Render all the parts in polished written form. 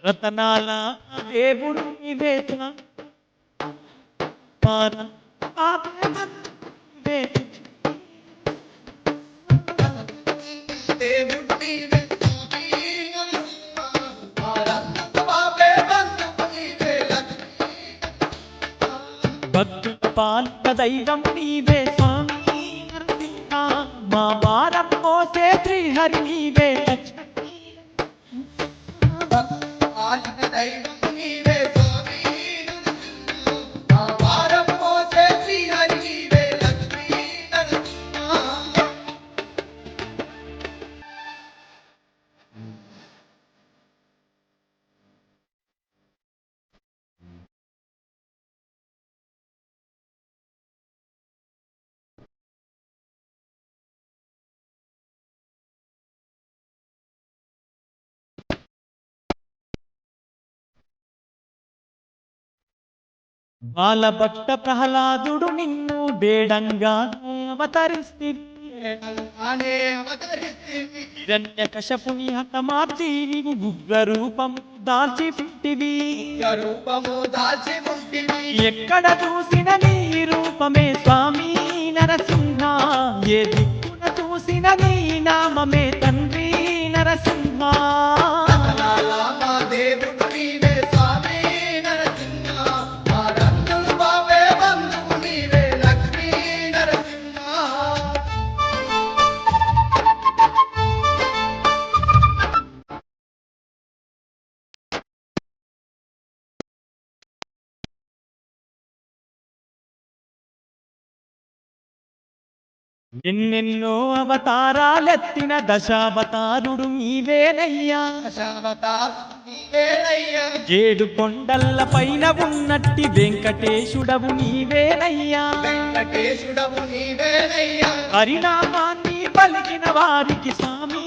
రతనాల దేవుడు నీవే మార నీవే దేవుడు నీవే భక్తుల పాలిత దైవం నీవే స్వామి నరసింహ మా భారం మోసే శ్రీహరి నీవే దైవం నీవే స్వామి మా భారం మోసే శ్రీహరి నీవే లక్ష్మీ నరసింహ బాలభక్త ప్రహ్లాదుడు నిన్ను బేడంగా అవతరిస్తి హిరణ్యకశపుని హతమార్చి ఉగ్రరూపం దాల్చిపెట్టివి ఎక్కడ చూసిన నీ రూపమే స్వామి నరసింహ ఏ దిక్కున చూసిన నీ నామమే తండ్రి నరసింహ దేవుడు నీవే స్వామి నరసింహ మా రంగులు బావే బంధువు నీవే లక్ష్మీ నరసింహ ఎన్నెన్నో అవతారాలెత్తిన దశావతారుడు నీవేనయ్యా ఏడు కొండల్ల పైన ఉన్నట్టి వెంకటేశుడవు నీవేనయ్యా హరినామాన్ని పలికిన వారికి స్వామి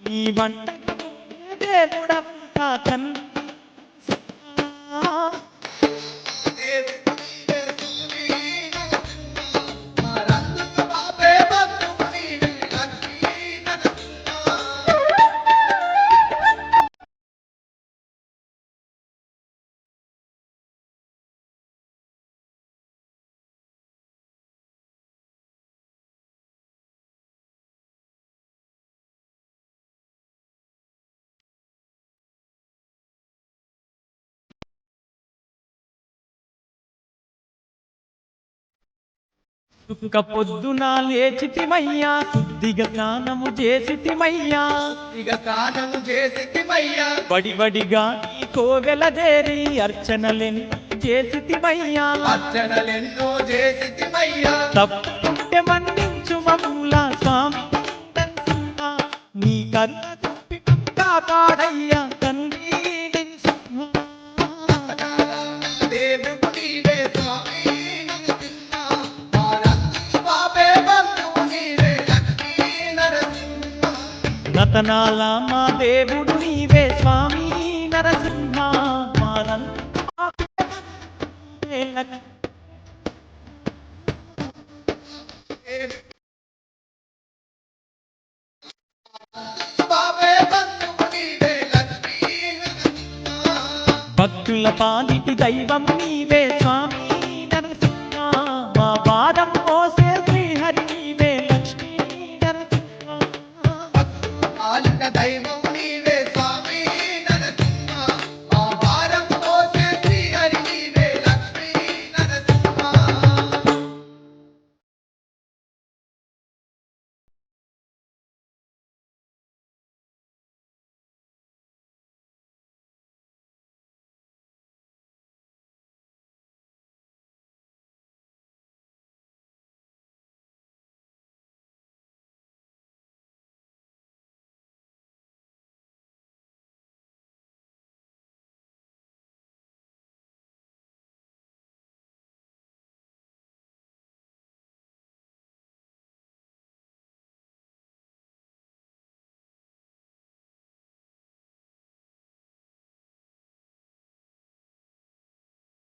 నీ వంట దేవుడవంతా తండ్రి సుఖ పొద్దున లేచితిమయ్యా శుద్ధిగా స్నానము చేసితిమయ్యా బడిబడిగా నీ కోవెలదేరి అర్చనలెన్నో చేసితిమయ్యా తప్పుంటే మన్నించు మమ్ముల స్వామి నీ కరుణ చూపి కాపాడయ్యా తండ్రి రతనాల మా దేవుడు నీవే స్వామి నరసింహ భక్తుల పాలిటి దైవం నీవే స్వామి